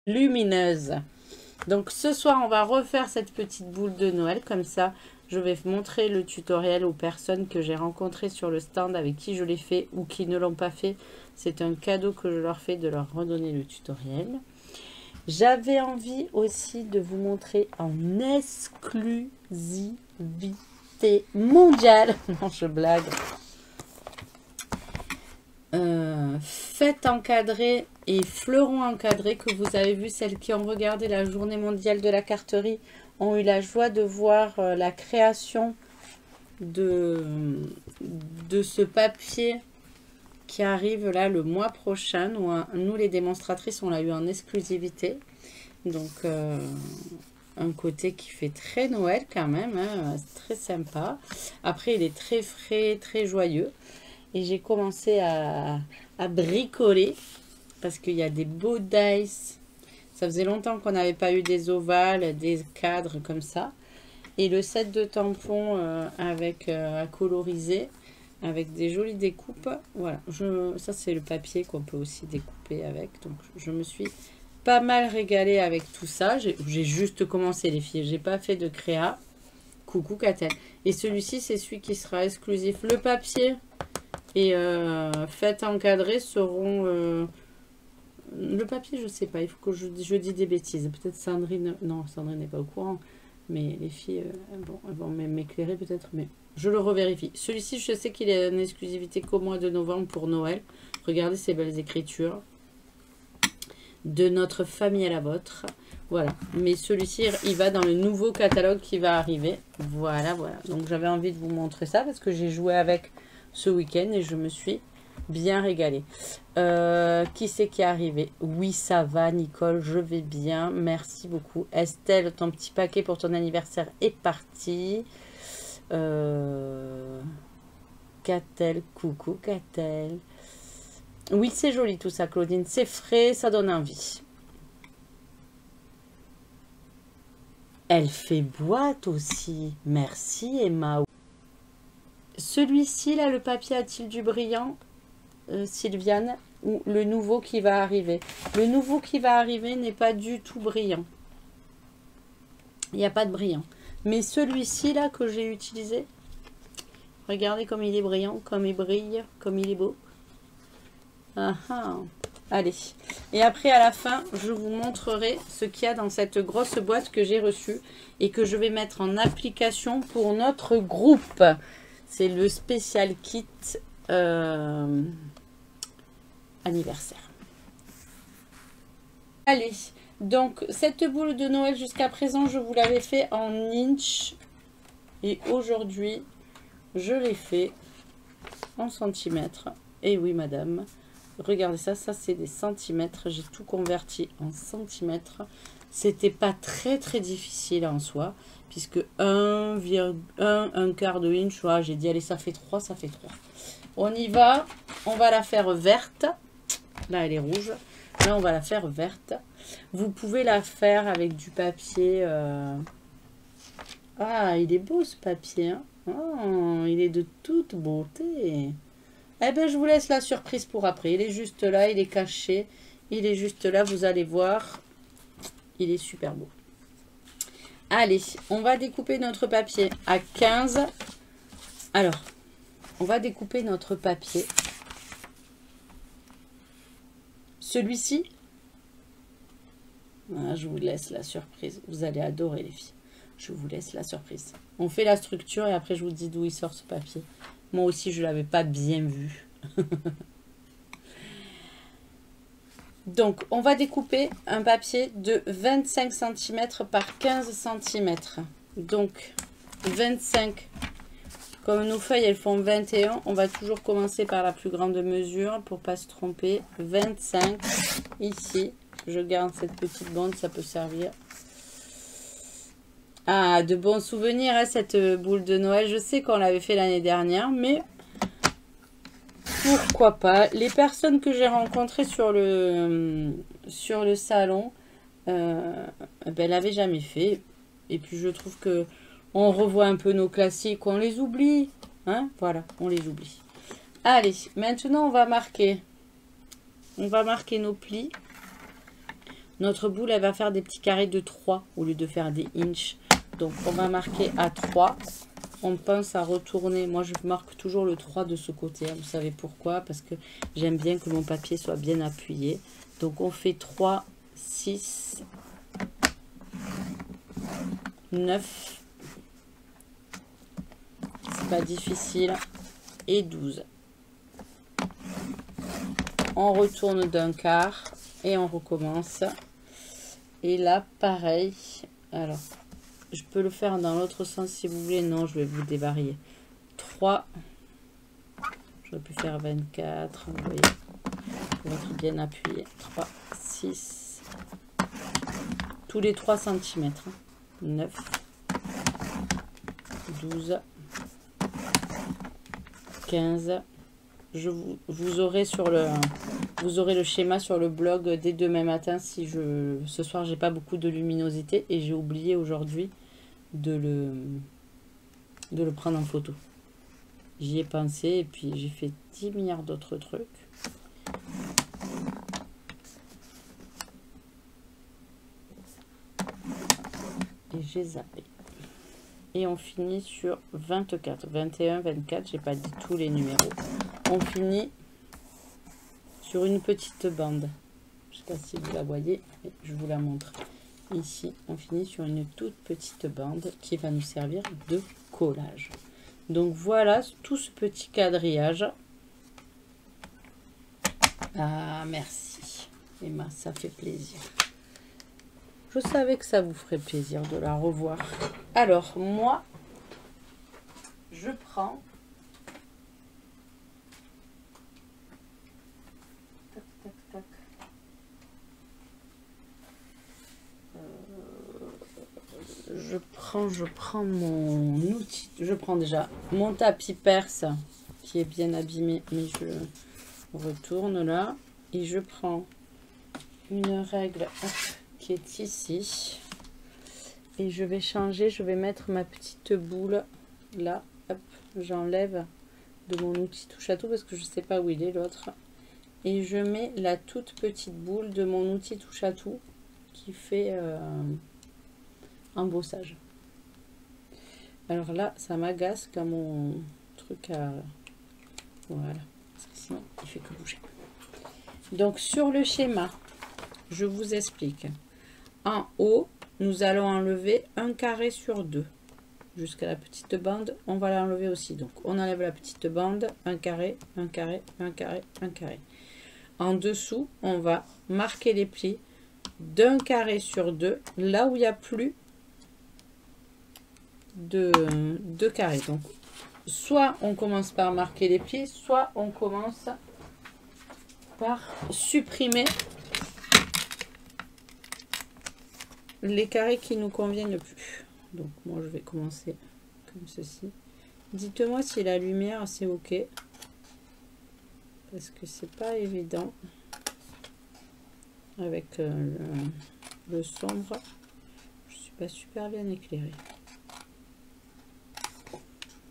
lumineuse. Donc ce soir, on va refaire cette petite boule de Noël. Comme ça, je vais montrer le tutoriel aux personnes que j'ai rencontrées sur le stand, avec qui je l'ai fait ou qui ne l'ont pas fait. C'est un cadeau que je leur fais de leur redonner le tutoriel. J'avais envie aussi de vous montrer en exclusivité mondiale. Non, je blague. Fêtes encadrées et fleurons encadrés que vous avez vu, celles qui ont regardé la journée mondiale de la carterie ont eu la joie de voir la création de ce papier qui arrive là le mois prochain. Nous les démonstratrices, on l'a eu en exclusivité. Donc un côté qui fait très Noël quand même, hein, très sympa. Après il est très frais, très joyeux. Et j'ai commencé à bricoler parce qu'il y a des beaux dice. Ça faisait longtemps qu'on n'avait pas eu des ovales, des cadres comme ça. Et le set de tampons avec à coloriser, avec des jolies découpes. Voilà, ça c'est le papier qu'on peut aussi découper avec. Donc je me suis pas mal régalée avec tout ça. J'ai juste commencé les filles, j'ai pas fait de créa. Coucou Catel. Et celui-ci c'est celui qui sera exclusif. Le papier et faites encadrer seront... le papier, je sais pas, il faut que je dise des bêtises. Peut-être Sandrine... Non, Sandrine n'est pas au courant. Mais les filles, elles vont m'éclairer peut-être. Mais je le revérifie. Celui-ci, je sais qu'il est en exclusivité qu'au mois de novembre pour Noël. Regardez ces belles écritures. De notre famille à la vôtre. Voilà. Mais celui-ci, il va dans le nouveau catalogue qui va arriver. Voilà, voilà. Donc j'avais envie de vous montrer ça parce que j'ai joué avec ce week-end et je me suis bien régalée. Qui c'est qui est arrivé? Oui, ça va, Nicole, je vais bien. Merci beaucoup. Estelle, ton petit paquet pour ton anniversaire est parti. Catel, coucou Catel. Oui, c'est joli tout ça, Claudine. C'est frais, ça donne envie. Elle fait boîte aussi. Merci, Emma. Celui-ci, là, le papier a-t-il du brillant, Sylviane, ou le nouveau qui va arriver? Le nouveau qui va arriver n'est pas du tout brillant. Il n'y a pas de brillant. Mais celui-ci, là, que j'ai utilisé, regardez comme il est brillant, comme il brille, comme il est beau. Ah ah. Allez. Et après, à la fin, je vous montrerai ce qu'il y a dans cette grosse boîte que j'ai reçue et que je vais mettre en application pour notre groupe. C'est le spécial kit anniversaire. Allez, donc cette boule de Noël jusqu'à présent, je vous l'avais fait en inch. Et aujourd'hui, je l'ai fait en centimètres. Et oui, madame. Regardez ça, ça c'est des centimètres. J'ai tout converti en centimètres. C'était pas très difficile en soi. Puisque un quart de inch, voilà, j'ai dit allez ça fait 3, ça fait 3. On y va, on va la faire verte. Là elle est rouge, là on va la faire verte. Vous pouvez la faire avec du papier. Ah, il est beau ce papier, hein. Oh, il est de toute beauté. Eh bien je vous laisse la surprise pour après. Il est juste là, il est caché. Il est juste là, vous allez voir. Il est super beau. Allez, on va découper notre papier à 15. Alors, on va découper notre papier. Celui-ci, ah, je vous laisse la surprise. Vous allez adorer les filles. Je vous laisse la surprise. On fait la structure et après je vous dis d'où il sort ce papier. Moi aussi, je ne l'avais pas bien vu. Donc, on va découper un papier de 25 cm par 15 cm. Donc, 25. Comme nos feuilles, elles font 21, on va toujours commencer par la plus grande mesure pour ne pas se tromper. 25, ici. Je garde cette petite bande, ça peut servir. Ah, de bons souvenirs, hein, cette boule de Noël. Je sais qu'on l'avait fait l'année dernière, mais... pourquoi pas. Les personnes que j'ai rencontrées sur le salon, ben, l'avaient jamais fait. Et puis je trouve que on revoit un peu nos classiques, on les oublie. Hein, voilà, on les oublie. Allez, maintenant on va marquer nos plis. Notre boule, elle va faire des petits carrés de 3 au lieu de faire des inches. Donc, on va marquer à 3. On pense à retourner. Moi, je marque toujours le 3 de ce côté. Vous savez pourquoi? Parce que j'aime bien que mon papier soit bien appuyé. Donc, on fait 3, 6, 9. C'est pas difficile. Et 12. On retourne d'un quart et on recommence. Et là, pareil. Alors, je peux le faire dans l'autre sens si vous voulez. Non, je vais vous dévarier. 3. J'aurais pu faire 24. Vous voyez, pour être bien appuyé. 3, 6. Tous les 3 cm. 9. 12. 15. Vous aurez le schéma sur le blog dès demain matin si ce soir j'ai pas beaucoup de luminosité et j'ai oublié aujourd'hui de le prendre en photo. J'y ai pensé et puis j'ai fait 10 milliards d'autres trucs. Et j'ai zappé. Et on finit sur 24, 21, 24, j'ai pas dit tous les numéros. On finit sur une petite bande. Je sais pas si vous la voyez, mais je vous la montre. Ici, on finit sur une toute petite bande qui va nous servir de collage. Donc voilà tout ce petit quadrillage. Ah, merci. Emma, ça fait plaisir. Je savais que ça vous ferait plaisir de la revoir. Alors, moi, je prends... Tac, tac, tac. Je prends mon outil. Je prends déjà mon tapis perse qui est bien abîmé, mais je retourne là. Et je prends une règle... Hop, qui est ici et je vais changer, je vais mettre ma petite boule là, hop, j'enlève de mon outil touche à tout parce que je sais pas où il est l'autre et je mets la toute petite boule de mon outil touche à tout qui fait embossage. Alors là ça m'agace quand mon truc a, voilà, parce que sinon il fait que bouger. Donc sur le schéma je vous explique. En haut, nous allons enlever un carré sur 2 jusqu'à la petite bande. On va l'enlever aussi. Donc, on enlève la petite bande, un carré, un carré, un carré, un carré. En dessous, on va marquer les plis d'un carré sur 2, là où il n'y a plus de carrés. Donc, soit on commence par marquer les plis, soit on commence par supprimer les carrés qui nous conviennent plus. Donc moi je vais commencer comme ceci. Dites-moi si la lumière c'est ok, parce que c'est pas évident avec le sombre. Je suis pas super bien éclairée.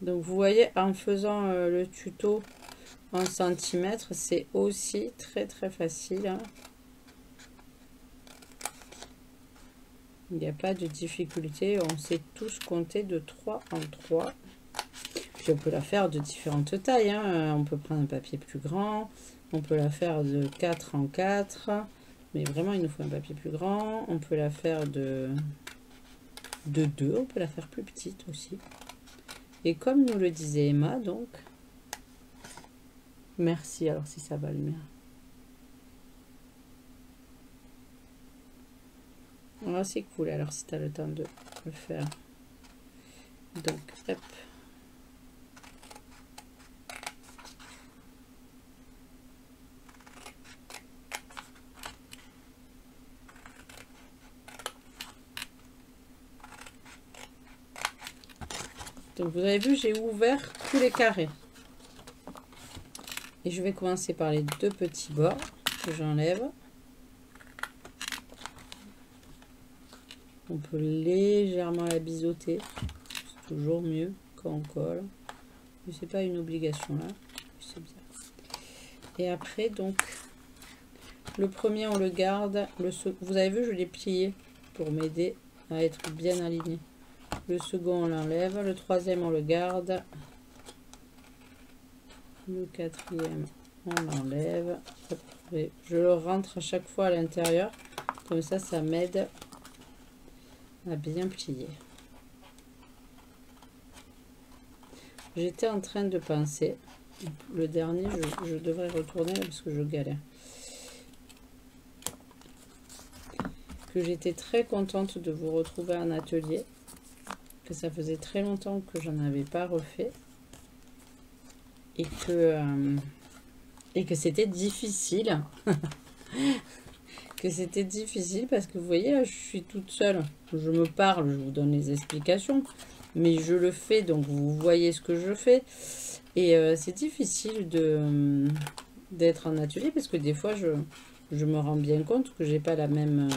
Donc vous voyez, en faisant le tuto en centimètres, c'est aussi très facile, hein. Il n'y a pas de difficulté, on sait tous compter de 3 en 3. Puis on peut la faire de différentes tailles, hein. On peut prendre un papier plus grand, on peut la faire de 4 en 4, mais vraiment il nous faut un papier plus grand. On peut la faire de 2, on peut la faire plus petite aussi. Et comme nous le disait Emma, donc, merci, alors si ça va la lumière. Ah, c'est cool alors si tu as le temps de le faire. Donc, hop. Donc, vous avez vu, j'ai ouvert tous les carrés. Et je vais commencer par les deux petits bords que j'enlève. On peut légèrement la biseauter, c'est toujours mieux quand on colle, mais c'est pas une obligation là, c'est bien. Et après donc Le premier, on le garde. Vous avez vu, je l'ai plié pour m'aider à être bien aligné. Le second, on l'enlève. Le troisième, on le garde. Le quatrième, on l'enlève. Je le rentre à chaque fois à l'intérieur. Comme ça m'aide à bien plier. J'étais en train de penser, le dernier, je devrais retourner là parce que je galère. Que j'étais très contente de vous retrouver en atelier. Que ça faisait très longtemps que j'en avais pas refait. Et que c'était difficile. Que c'était difficile parce que vous voyez là, je suis toute seule. Je me parle, je vous donne les explications. Mais je le fais, donc vous voyez ce que je fais. Et c'est difficile d'être en atelier parce que des fois, je me rends bien compte que j'ai pas la même...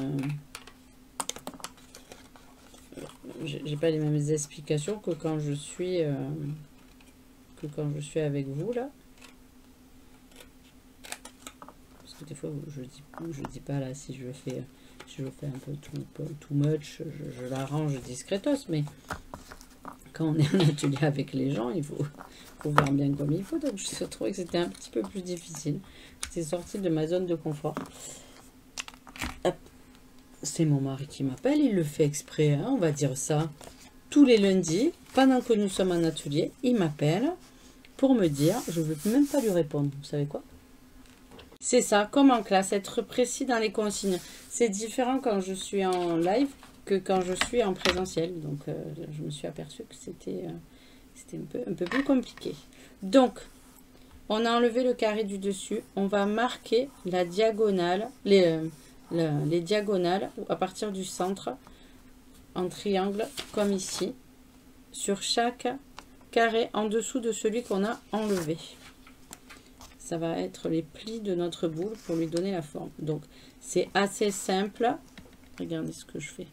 j'ai pas les mêmes explications que quand je suis avec vous là. Parce que des fois, je dis pas là si je fais un peu too much, je l'arrange discretos, mais quand on est en atelier avec les gens, il faut faire bien comme il faut. Donc je trouvais que c'était un petit peu plus difficile. J'étais sortie de ma zone de confort. C'est mon mari qui m'appelle, il le fait exprès, hein, on va dire ça. Tous les lundis, pendant que nous sommes en atelier, il m'appelle pour me dire, je ne veux même pas lui répondre, vous savez quoi? C'est ça, comme en classe, être précis dans les consignes. C'est différent quand je suis en live que quand je suis en présentiel. Donc, je me suis aperçue que c'était un peu plus compliqué. Donc, on a enlevé le carré du dessus. On va marquer la diagonale, les diagonales à partir du centre en triangle, comme ici, sur chaque carré en dessous de celui qu'on a enlevé. Ça va être les plis de notre boule pour lui donner la forme. Donc, c'est assez simple. Regardez ce que je fais.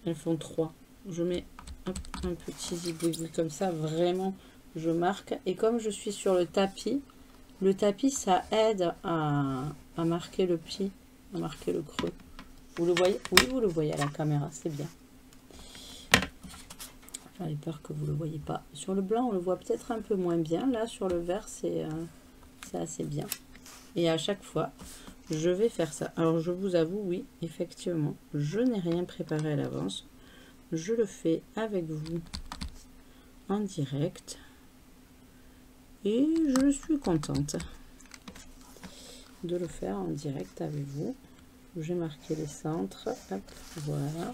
Elles font 3. Je mets un petit zigouille comme ça. Vraiment, je marque. Et comme je suis sur le tapis, ça aide à marquer le pli, à marquer le creux. Vous le voyez? Oui, vous le voyez à la caméra. C'est bien. J'avais peur que vous ne le voyez pas. Sur le blanc, on le voit peut-être un peu moins bien. Là, sur le vert, c'est assez bien. Et à chaque fois, je vais faire ça. Alors, je vous avoue, oui, effectivement, je n'ai rien préparé à l'avance. Je le fais avec vous en direct. Et je suis contente de le faire en direct avec vous. J'ai marqué les centres. Hop, voilà.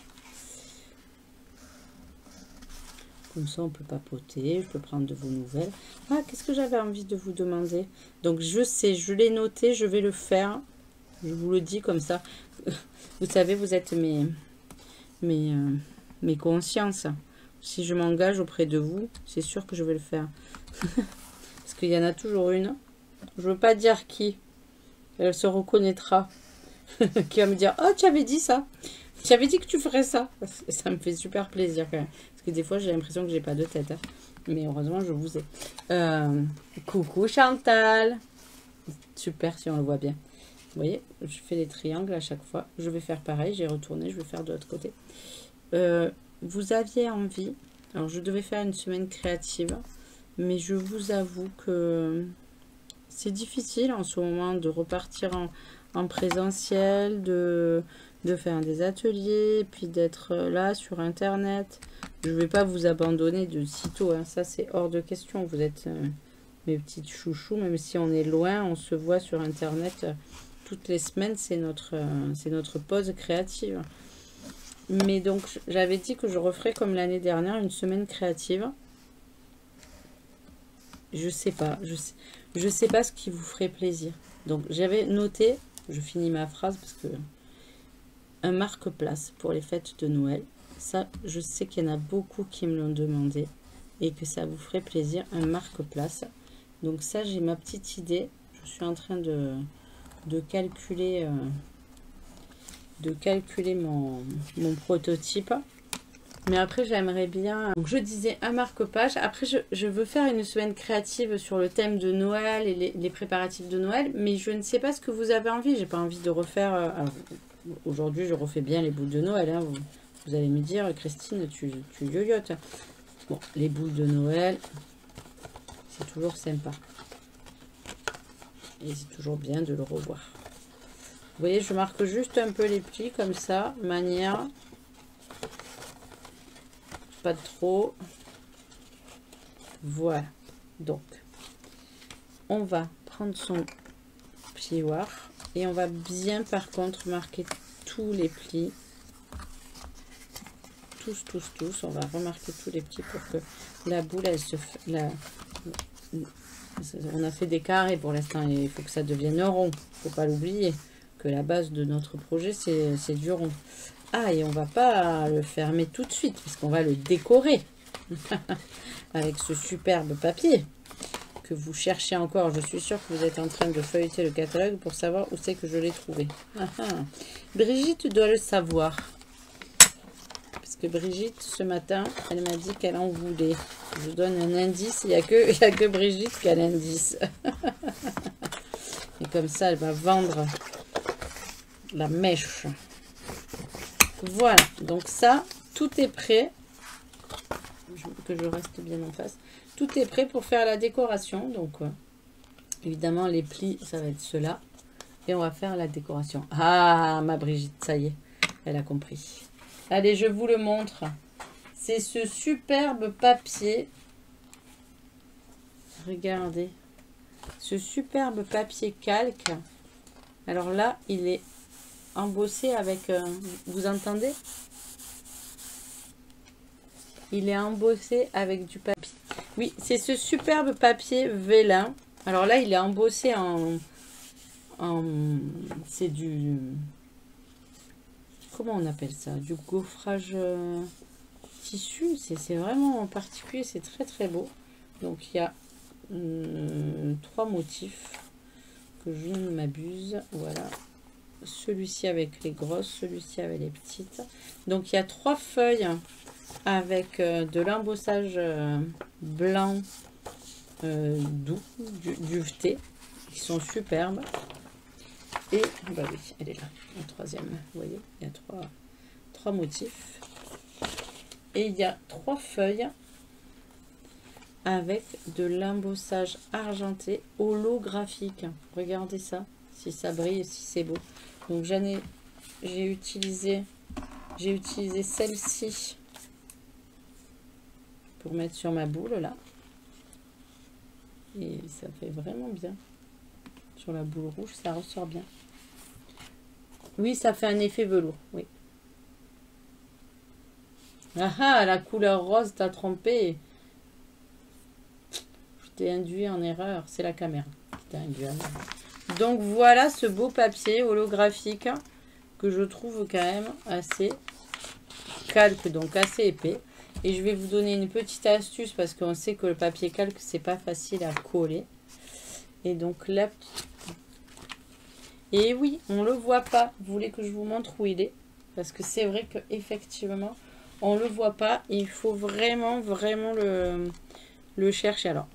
Comme ça, on peut papoter. Je peux prendre de vos nouvelles. Ah, qu'est-ce que j'avais envie de vous demander? Donc, je sais, je l'ai noté. Je vais le faire. Je vous le dis comme ça. Vous savez, vous êtes mes consciences. Si je m'engage auprès de vous, c'est sûr que je vais le faire. Parce qu'il y en a toujours une. Je ne veux pas dire qui. Elle se reconnaîtra. Qui va me dire, oh, tu avais dit ça. Tu avais dit que tu ferais ça. Ça me fait super plaisir quand même. Parce que des fois, j'ai l'impression que j'ai pas de tête. Hein. Mais heureusement, je vous ai. Coucou Chantal. Super si on le voit bien. Vous voyez, je fais les triangles à chaque fois. Je vais faire pareil. J'ai retourné. Je vais faire de l'autre côté. Vous aviez envie. Alors, je devais faire une semaine créative. Mais je vous avoue que c'est difficile en ce moment de repartir en présentiel, de faire des ateliers, puis d'être là sur internet. Je ne vais pas vous abandonner de sitôt, hein. Ça c'est hors de question. Vous êtes mes petites chouchous, même si on est loin, on se voit sur internet toutes les semaines. C'est notre pause créative. Mais donc j'avais dit que je referais comme l'année dernière une semaine créative. Je sais pas, je sais pas ce qui vous ferait plaisir. Donc j'avais noté, je finis ma phrase parce que un marque-place pour les fêtes de Noël. Ça, je sais qu'il y en a beaucoup qui me l'ont demandé et que ça vous ferait plaisir, un marque-place. Donc ça, j'ai ma petite idée. Je suis en train de calculer mon prototype. Mais après, j'aimerais bien... Donc, je disais un marque-page. Après, je veux faire une semaine créative sur le thème de Noël et les préparatifs de Noël. Mais je ne sais pas ce que vous avez envie. J'ai pas envie de refaire... aujourd'hui, je refais bien les boules de Noël. Hein. Vous allez me dire, Christine, tu yoyotes. Bon, les boules de Noël, c'est toujours sympa. Et c'est toujours bien de le revoir. Vous voyez, je marque juste un peu les plis comme ça, manière... Pas trop. Voilà. Donc, on va prendre son plioir et on va bien par contre marquer tous les plis. Tous. On va remarquer tous les plis pour que la boule, elle se... On a fait des carrés pour l'instant. Il faut que ça devienne rond. Il ne faut pas l'oublier. Que la base de notre projet, c'est du rond. Ah, et on va pas le fermer tout de suite, parce qu'on va le décorer avec ce superbe papier que vous cherchez encore. Je suis sûre que vous êtes en train de feuilleter le catalogue pour savoir où c'est que je l'ai trouvé. Brigitte doit le savoir. Parce que Brigitte, ce matin, elle m'a dit qu'elle en voulait. Je vous donne un indice, il n'y a que Brigitte qui a l'indice. Et comme ça, elle va vendre la mèche. Voilà, donc ça, tout est prêt. Que je reste bien en face. Tout est prêt pour faire la décoration. Donc, évidemment, les plis, ça va être cela. Et on va faire la décoration. Ah, ma Brigitte, ça y est, elle a compris. Allez, je vous le montre. C'est ce superbe papier. Regardez. Ce superbe papier calque. Alors là, il est embossé avec... vous entendez? Il est embossé avec du papier. Oui, c'est ce superbe papier vélin. Alors là, il est embossé en c'est du... Comment on appelle ça? Du gaufrage tissu. C'est vraiment en particulier. C'est très très beau. Donc il y a 3 motifs. Que je ne m'abuse. Voilà. Celui-ci avec les grosses, celui-ci avec les petites. Donc il y a 3 feuilles avec de l'embossage blanc doux, duveté, qui sont superbes. Et bah oui, elle est là, la troisième. Vous voyez, il y a 3 motifs. Et il y a 3 feuilles avec de l'embossage argenté holographique. Regardez ça, si ça brille, si c'est beau. Donc j'ai utilisé celle-ci pour mettre sur ma boule là. Et ça fait vraiment bien. Sur la boule rouge, ça ressort bien. Oui, ça fait un effet velours, oui. Ah ah, la couleur rose t'a trompé. Je t'ai induit en erreur. C'est la caméra qui t'a induit en erreur. Donc voilà ce beau papier holographique que je trouve quand même assez calque, donc assez épais. Et je vais vous donner une petite astuce parce qu'on sait que le papier calque, c'est pas facile à coller. Et donc là, et oui, on le voit pas. Vous voulez que je vous montre où il est? Parce que c'est vrai que effectivement, on le voit pas. Il faut vraiment le chercher. Alors,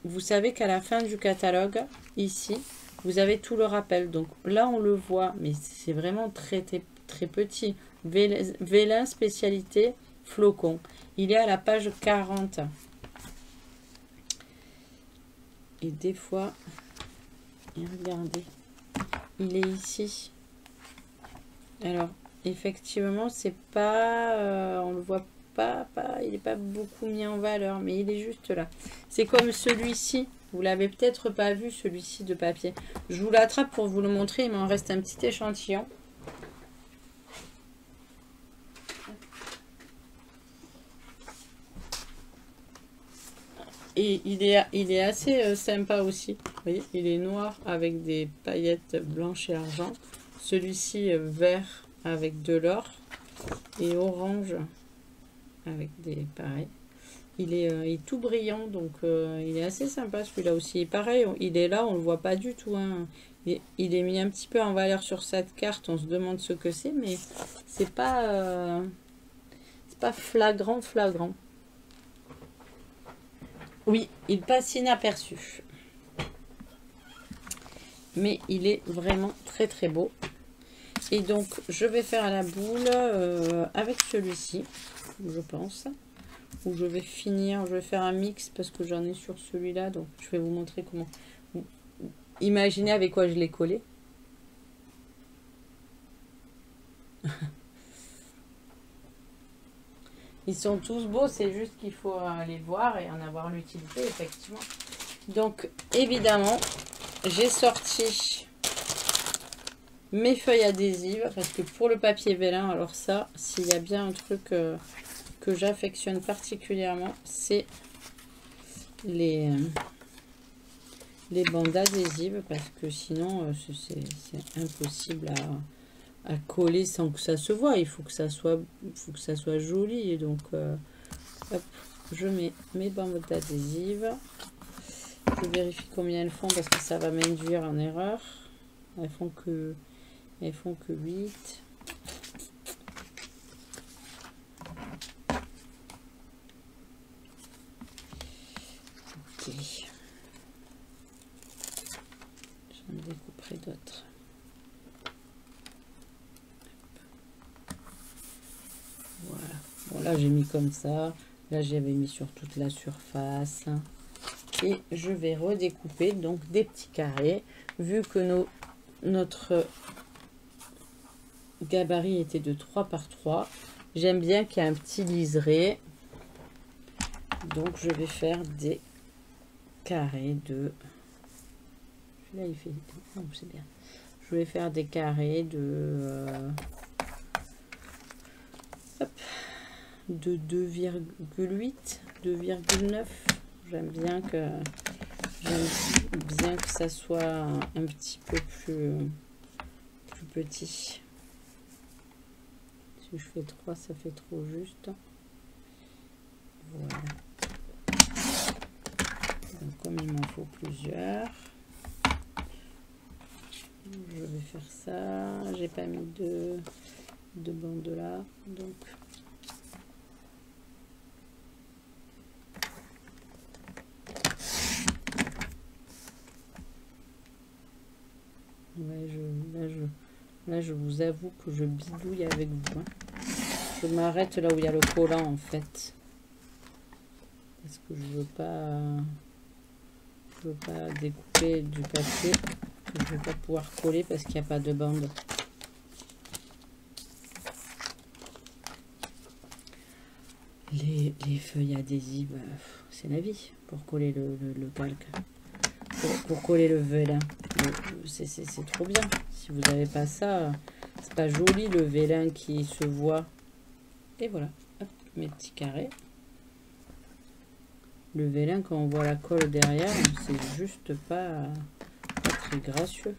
vous savez qu'à la fin du catalogue, ici, vous avez tout le rappel. Donc là, on le voit, mais c'est vraiment très petit. Vélin spécialité flocon. Il est à la page 40. Et des fois, et regardez, il est ici. Alors, effectivement, c'est pas... on le voit pas, il n'est pas beaucoup mis en valeur, mais il est juste là. C'est comme celui-ci. Vous l'avez peut-être pas vu, celui-ci de papier. Je vous l'attrape pour vous le montrer. Il m'en reste un petit échantillon. Et il est assez sympa aussi. Vous voyez, il est noir avec des paillettes blanches et argent. Celui-ci vert avec de l'or. Et orange avec des pareils. Il est tout brillant, donc il est assez sympa celui-là aussi. Et pareil, il est là, on ne le voit pas du tout. Hein. Il est mis un petit peu en valeur sur cette carte. On se demande ce que c'est, mais c'est pas C'est pas flagrant, flagrant. Oui, il passe inaperçu. Mais il est vraiment très très beau. Et donc, je vais faire à la boule avec celui-ci, je pense. Où je vais finir, je vais faire un mix parce que j'en ai sur celui-là. Donc, je vais vous montrer comment. Imaginez avec quoi je l'ai collé. Ils sont tous beaux, c'est juste qu'il faut les voir et en avoir l'utilité, effectivement. Donc, évidemment, j'ai sorti mes feuilles adhésives parce que pour le papier vélin, alors ça, s'il y a bien un truc que j'affectionne particulièrement, c'est les bandes adhésives parce que sinon, c'est impossible à coller sans que ça se voit. Il faut que ça soit joli. Et donc, hop, je mets mes bandes adhésives. Je vérifie combien elles font parce que ça va m'induire en erreur. Elles font que 8. Ok. J'en découperai d'autres. Voilà. Bon, là, j'ai mis comme ça. Là, j'avais mis sur toute la surface. Et je vais redécouper donc des petits carrés. Vu que notre gabarit était de 3 par 3, j'aime bien qu'il y ait un petit liseré. Donc, je vais faire des carrés de... Là, il fait... Oh, c'est bien. Je vais faire des carrés de... de 2,8, 2,9. J'aime bien que ça soit un petit peu plus petit. Si je fais 3, ça fait trop juste. Voilà. Donc, comme il m'en faut plusieurs, je vais faire ça. J'ai pas mis de bandes là, donc ouais, là je vous avoue que je bidouille avec vous. Je m'arrête là où il y a le collant en fait, parce que je veux pas découper du papier que je vais pas pouvoir coller parce qu'il n'y a pas de bande. Les feuilles adhésives, c'est la vie pour coller le calque, pour coller le vélin. C'est trop bien. Si vous n'avez pas ça, c'est pas joli le vélin qui se voit. Et voilà, hop, mes petits carrés. Le vélin, quand on voit la colle derrière, c'est juste pas très gracieux.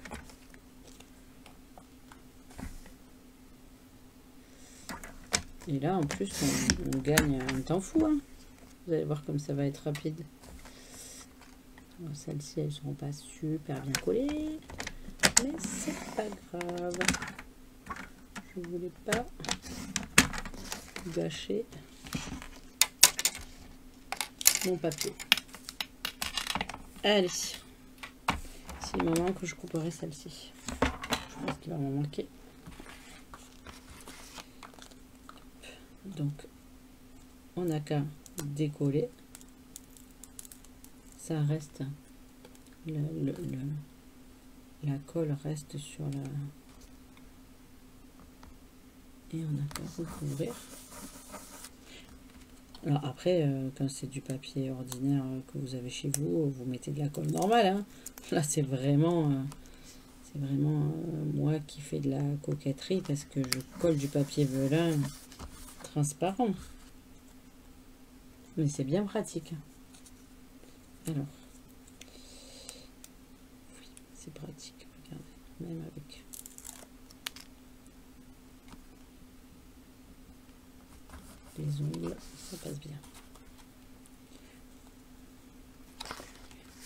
Et là, en plus, on gagne un temps fou. Hein. Vous allez voir comme ça va être rapide. Celles-ci, elles ne seront pas super bien collées. Mais c'est pas grave. Je voulais pas gâcher mon papier. Allez. S'il me manque, je couperai celle-ci. Je pense qu'il va m'en manquer. Donc, on n'a qu'à décoller. Ça reste, la colle reste sur la... Et on n'a qu'à recouvrir. Alors après, quand c'est du papier ordinaire que vous avez chez vous, vous mettez de la colle normale. Hein. Là, c'est vraiment moi qui fais de la coquetterie parce que je colle du papier velin transparent. Mais c'est bien pratique. Alors, oui, c'est pratique. Regardez, même avec les ongles, ça passe bien.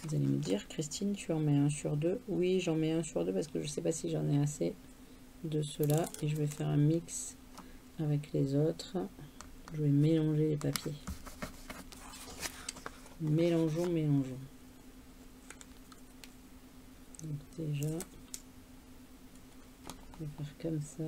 Vous allez me dire, Christine, tu en mets 1 sur 2. Oui, j'en mets 1 sur 2 parce que je ne sais pas si j'en ai assez de cela. Et je vais faire un mix avec les autres. Je vais mélanger les papiers. Mélangeons. Donc déjà, on va faire comme ça.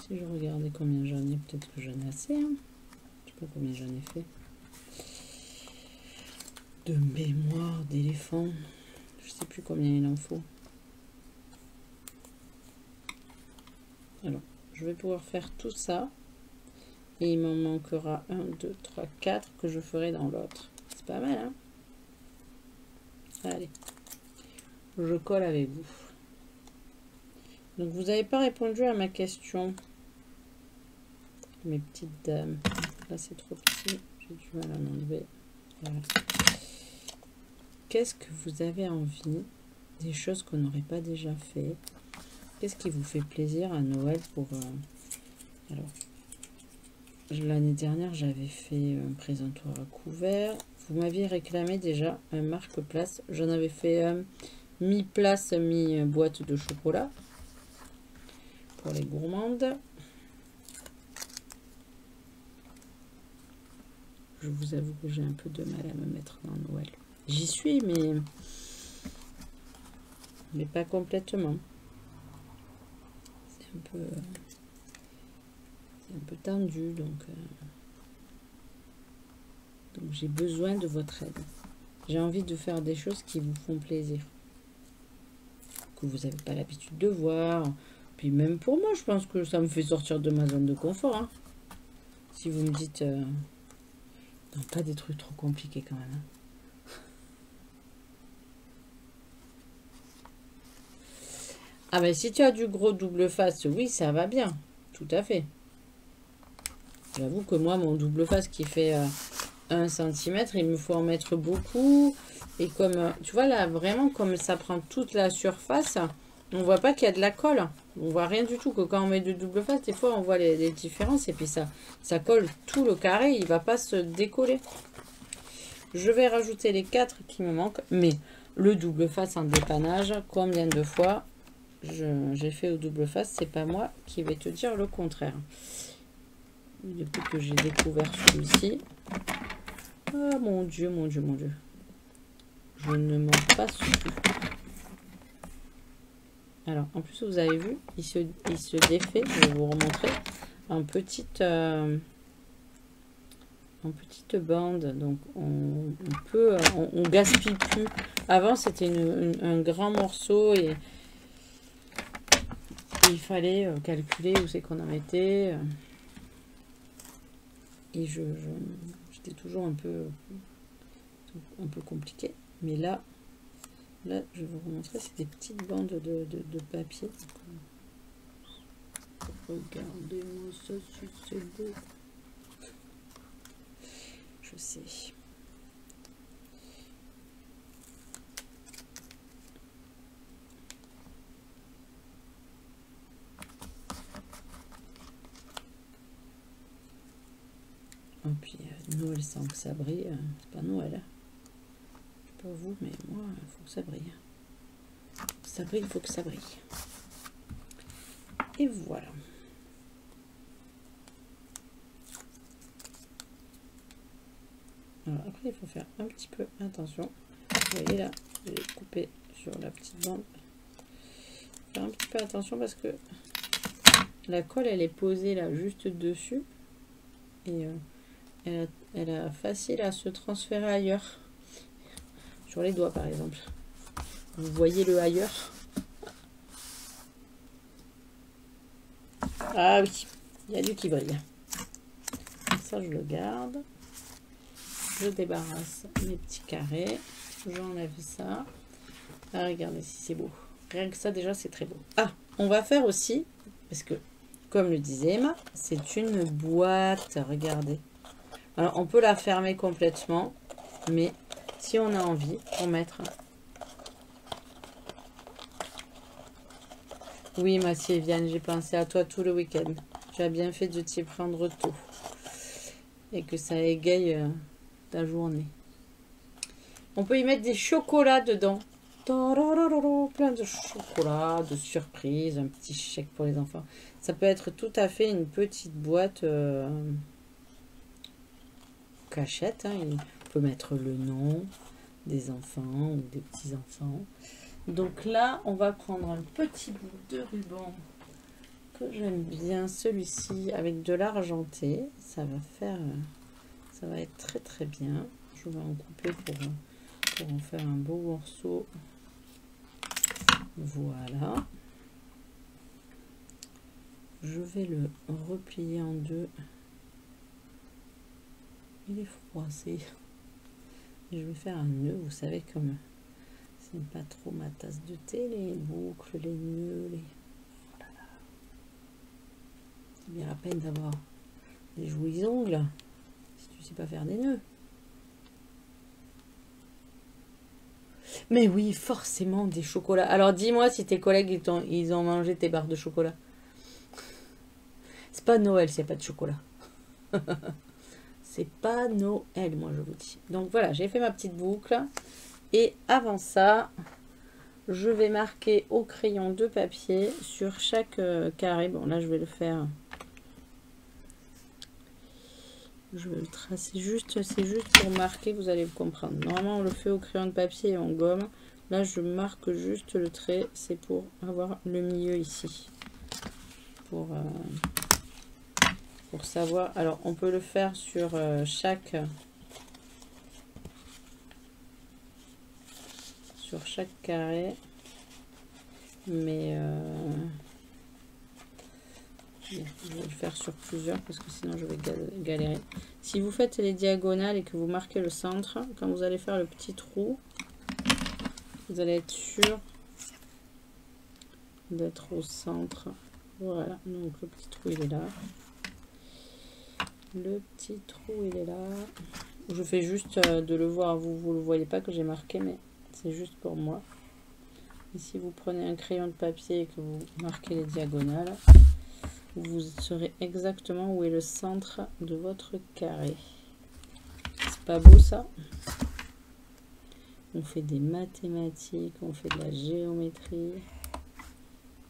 Si je regardais combien j'en ai, peut-être que j'en ai assez. Hein. Je sais pas combien j'en ai fait. De mémoire d'éléphant. Je sais plus combien il en faut. Alors, je vais pouvoir faire tout ça. Et il m'en manquera 1, 2, 3, 4 que je ferai dans l'autre. C'est pas mal, hein? Allez. Je colle avec vous. Donc, vous n'avez pas répondu à ma question. Mes petites dames. Là, c'est trop petit. J'ai du mal à m'enlever. Voilà. Qu'est-ce que vous avez envie? Des choses qu'on n'aurait pas déjà fait. Qu'est-ce qui vous fait plaisir à Noël pour... Alors, l'année dernière, j'avais fait un présentoir à couvert. Vous m'aviez réclamé déjà un marque-place. J'en avais fait mi-place, mi-boîte de chocolat. Pour les gourmandes. Je vous avoue que j'ai un peu de mal à me mettre dans Noël. J'y suis, mais pas complètement. C'est un peu tendu, donc j'ai besoin de votre aide. J'ai envie de faire des choses qui vous font plaisir, que vous n'avez pas l'habitude de voir. Puis même pour moi, je pense que ça me fait sortir de ma zone de confort. Hein. Si vous me dites... non, pas des trucs trop compliqués quand même. Hein. Ah ben si tu as du gros double face, oui, ça va bien. Tout à fait. J'avoue que moi, mon double face qui fait 1 cm, il me faut en mettre beaucoup. Et comme, tu vois là, vraiment, comme ça prend toute la surface, on voit pas qu'il y a de la colle. On voit rien du tout. Que quand on met de double face, des fois, on voit les différences. Et puis ça colle tout le carré. Il va pas se décoller. Je vais rajouter les 4 qui me manquent. Mais le double face en dépannage, combien de fois j'ai fait au double face, c'est pas moi qui vais te dire le contraire. Depuis que j'ai découvert celui-ci. Ah mon Dieu, mon Dieu, mon Dieu. Je ne m'en passe plus. Alors, en plus, vous avez vu, il se défait. Je vais vous remontrer en petite bande. Donc, on gaspille plus. Avant, c'était un grand morceau et il fallait calculer où c'est qu'on en mettait. Et j'étais toujours un peu compliqué. Mais là, je vais vous montrer, c'est des petites bandes de papier. Regardez-moi ça, c'est beau. Je sais. Et puis Noël sans que ça brille, c'est pas Noël. Hein. Je sais pas vous, mais moi, il faut que ça brille. Ça brille, il faut que ça brille. Et voilà. Alors après, il faut faire un petit peu attention. Vous voyez là, j'ai coupé sur la petite bande. Faire un petit peu attention parce que la colle, elle est posée là, juste dessus. Et elle a facile à se transférer ailleurs. Sur les doigts, par exemple. Vous voyez le ailleurs? Ah oui, il y a du qui brille. Ça, je le garde. Je débarrasse mes petits carrés. J'enlève ça. Ah, regardez si c'est beau. Rien que ça, déjà, c'est très beau. Ah, on va faire aussi, parce que, comme le disait Emma, c'est une boîte. Regardez. Alors, on peut la fermer complètement, mais si on a envie, pour mettre... Oui, ma Sylviane, j'ai pensé à toi tout le week-end. Tu as bien fait de t'y prendre tôt. et que ça égaye ta journée. On peut y mettre des chocolats dedans. Plein de chocolat, de surprise, un petit chèque pour les enfants. Ça peut être tout à fait une petite boîte cachette. Hein. On peut mettre le nom des enfants ou des petits-enfants. Donc là, on va prendre un petit bout de ruban que j'aime bien, celui-ci avec de l'argenté. Ça va être très très bien. Je vais en couper pour en faire un beau morceau. Voilà. Je vais le replier en deux. Il est froissé. Je vais faire un nœud, vous savez, comme c'est pas trop ma tasse de thé, les boucles, les nœuds, les... Oh là là. C'est bien la peine d'avoir des jolis ongles si tu sais pas faire des nœuds. Mais oui, forcément des chocolats. Alors dis-moi si tes collègues ils ont mangé tes barres de chocolat. C'est pas Noël s'il n'y a pas de chocolat. C'est pas Noël, moi je vous dis. Donc voilà, j'ai fait ma petite boucle. Et avant ça, je vais marquer au crayon de papier sur chaque carré. Bon là je vais le faire. Je vais le tracer juste, c'est juste pour marquer, vous allez le comprendre. Normalement on le fait au crayon de papier et en gomme. Là je marque juste le trait, c'est pour avoir le milieu ici. Pour savoir, alors on peut le faire sur chaque carré, mais je vais le faire sur plusieurs parce que sinon je vais galérer. Si vous faites les diagonales et que vous marquez le centre, quand vous allez faire le petit trou, vous allez être sûr d'être au centre. Voilà, donc le petit trou il est là. Le petit trou il est là. Je fais juste de le voir, vous le voyez pas que j'ai marqué, mais c'est juste pour moi. Et si vous prenez un crayon de papier et que vous marquez les diagonales, vous saurez exactement où est le centre de votre carré. C'est pas beau ça? On fait des mathématiques, on fait de la géométrie.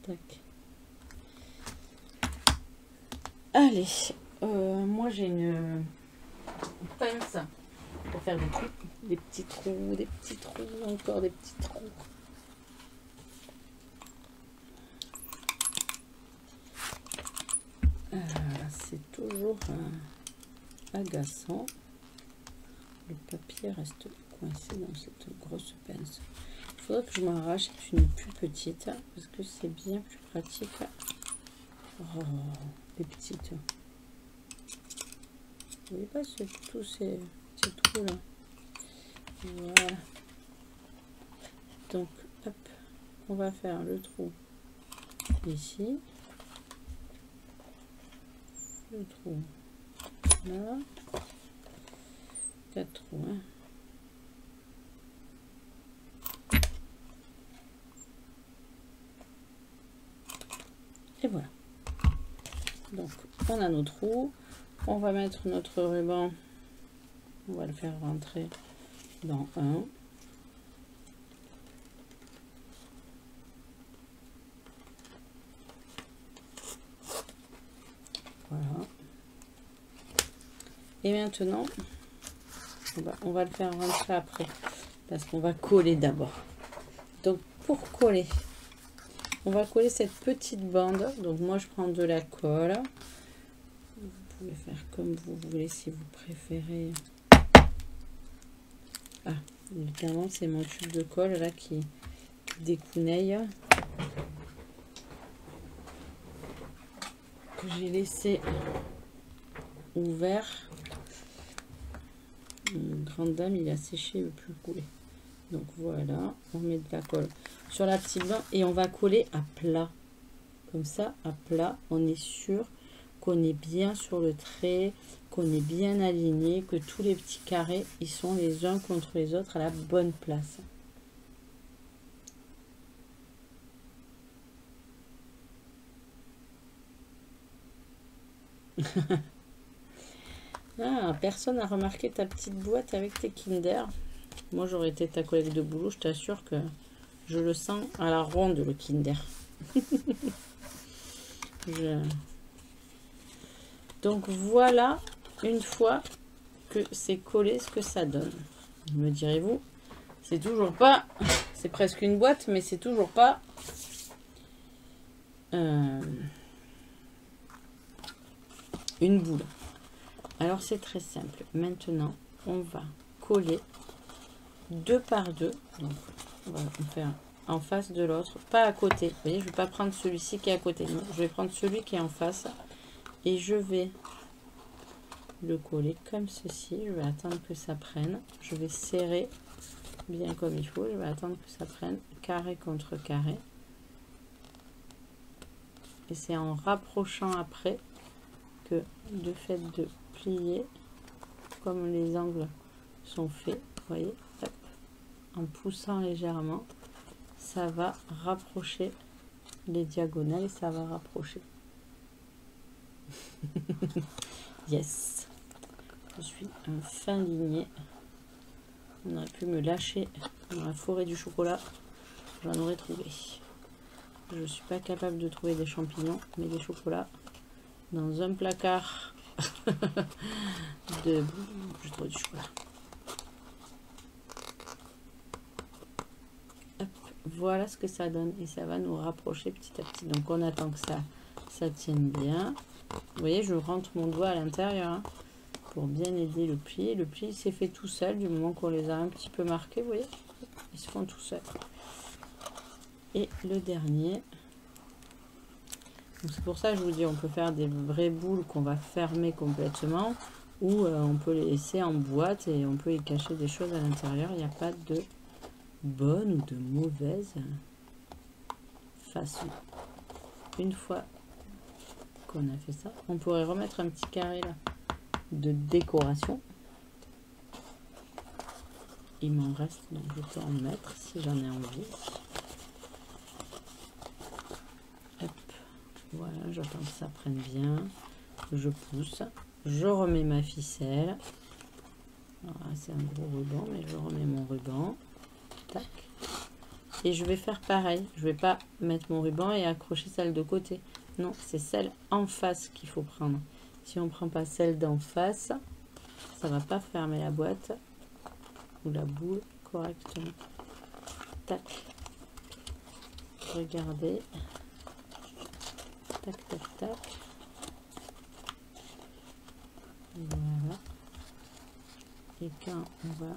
Tac. Allez, moi j'ai une pince pour faire des trous, des petits trous, encore des petits trous. C'est toujours agaçant. Le papier reste coincé dans cette grosse pince. Il faudrait que je m'en rachète une plus petite parce que c'est bien plus pratique. Oh, les petites. Vous voyez pas tous ces trous là. Voilà. Donc, hop, on va faire le trou ici. Le trou là. 4 trous. Hein. Et voilà. Donc, on a nos trous. On va mettre notre ruban. On va le faire rentrer dans un. Voilà. Et maintenant, on va le faire rentrer après. Parce qu'on va coller d'abord. Donc, pour coller, on va coller cette petite bande. Donc, moi, je prends de la colle. Vous pouvez faire comme vous voulez si vous préférez. Ah, évidemment, c'est mon tube de colle là qui découneille. Que j'ai laissé ouvert. Une grande dame, il a séché, il ne veut plus couler. Donc voilà, on met de la colle sur la petite bande et on va coller à plat. Comme ça, à plat, on est sûr qu'on est bien sur le trait, qu'on est bien aligné, que tous les petits carrés, ils sont les uns contre les autres à la bonne place. Ah, personne n'a remarqué ta petite boîte avec tes Kinder. Moi, j'aurais été ta collègue de boulot, je t'assure que je le sens à la ronde, le Kinder. Donc voilà, une fois que c'est collé, ce que ça donne. Me direz-vous, c'est toujours pas... C'est presque une boîte, mais c'est toujours pas... une boule. Alors c'est très simple. Maintenant, on va coller 2 par 2. Donc, on va faire en face de l'autre, pas à côté. Vous voyez, je ne vais pas prendre celui-ci qui est à côté. Non, je vais prendre celui qui est en face et je vais le coller comme ceci. Je vais attendre que ça prenne. Je vais serrer bien comme il faut. Je vais attendre que ça prenne carré contre carré. Et c'est en rapprochant après que de fait de plier comme les angles sont faits, vous voyez, hop, en poussant légèrement, ça va rapprocher les diagonales, ça va rapprocher. Yes, je suis un fin ligné. On aurait pu me lâcher dans la forêt du chocolat, j'en aurais trouvé. Je ne suis pas capable de trouver des champignons, mais des chocolats dans un placard de... Je trouve du chocolat. Hop, voilà ce que ça donne et ça va nous rapprocher petit à petit. Donc on attend que ça tienne bien. Vous voyez, je rentre mon doigt à l'intérieur hein, pour bien aider le pli. Le pli s'est fait tout seul du moment qu'on les a un petit peu marqués. Vous voyez, ils se font tout seuls. Et le dernier... C'est pour ça que je vous dis, on peut faire des vraies boules qu'on va fermer complètement ou on peut les laisser en boîte et on peut y cacher des choses à l'intérieur. Il n'y a pas de bonne ou de mauvaise façon. Une fois qu'on a fait ça, on pourrait remettre un petit carré là de décoration. Il m'en reste, donc je peux en mettre si j'en ai envie. Voilà, j'attends que ça prenne bien. Je pousse. Je remets ma ficelle. C'est un gros ruban, mais je remets mon ruban. Tac. Et je vais faire pareil. Je vais pas mettre mon ruban et accrocher celle de côté. Non, c'est celle en face qu'il faut prendre. Si on prend pas celle d'en face, ça va pas fermer la boîte ou la boule correctement. Tac. Regardez. Tac, tac, tac. Voilà. Et quand on va...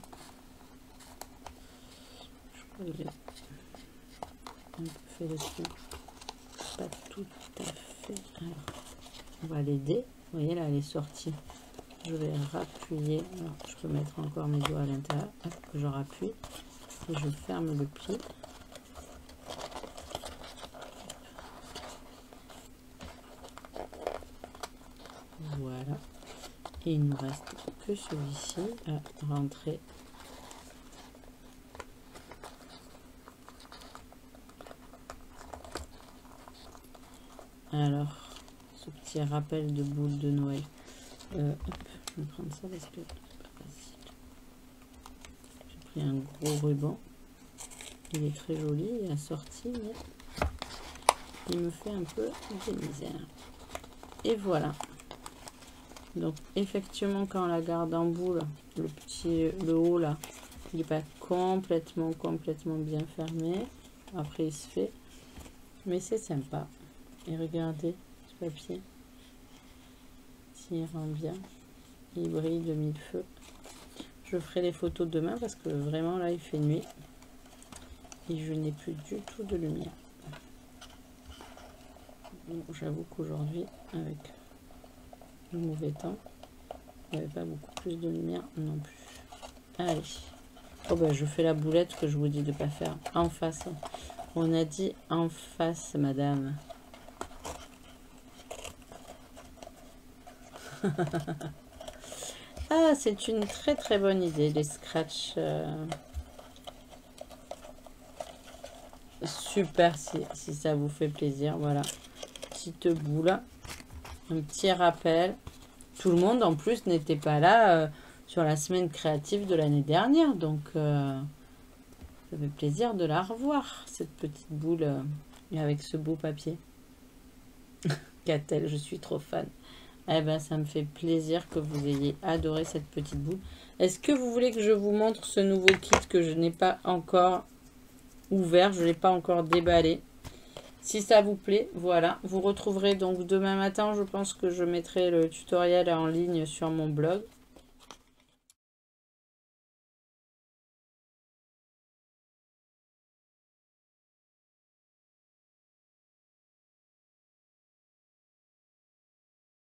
Je crois que j'ai un peu fait le truc. Pas tout à fait. Alors, on va l'aider. Vous voyez, là, elle est sortie. Je vais rappuyer. Alors, je peux mettre encore mes doigts à l'intérieur. Je rappuie. Et je ferme le pli. Voilà. Et il ne me reste que celui-ci à rentrer. Alors, ce petit rappel de boule de Noël. Hop, je vais prendre ça parce que c'est pas facile. J'ai pris un gros ruban. Il est très joli, il est assorti, mais il me fait un peu de misère. Et voilà. Donc effectivement quand on la garde en boule, le haut là, il n'est pas complètement bien fermé. Après il se fait, mais c'est sympa. Et regardez ce papier, s'il rend bien, il brille de mille feux. Je ferai les photos demain parce que vraiment là il fait nuit et je n'ai plus du tout de lumière. Bon, j'avoue qu'aujourd'hui avec le mauvais temps, il n'y avait pas beaucoup plus de lumière non plus. Allez, oh ben je fais la boulette que je vous dis de pas faire en face. On a dit en face, madame. Ah, c'est une très bonne idée, les scratchs. Super si ça vous fait plaisir. Voilà, petite boule, un petit rappel. tout le monde en plus n'était pas là sur la semaine créative de l'année dernière. Donc ça fait plaisir de la revoir, cette petite boule avec ce beau papier. Qu'a-t-elle? Je suis trop fan. Eh ben, ça me fait plaisir que vous ayez adoré cette petite boule. Est-ce que vous voulez que je vous montre ce nouveau kit que je n'ai pas encore ouvert, je ne l'ai pas encore déballé? Si ça vous plaît, voilà. Vous retrouverez donc demain matin, je pense que je mettrai le tutoriel en ligne sur mon blog.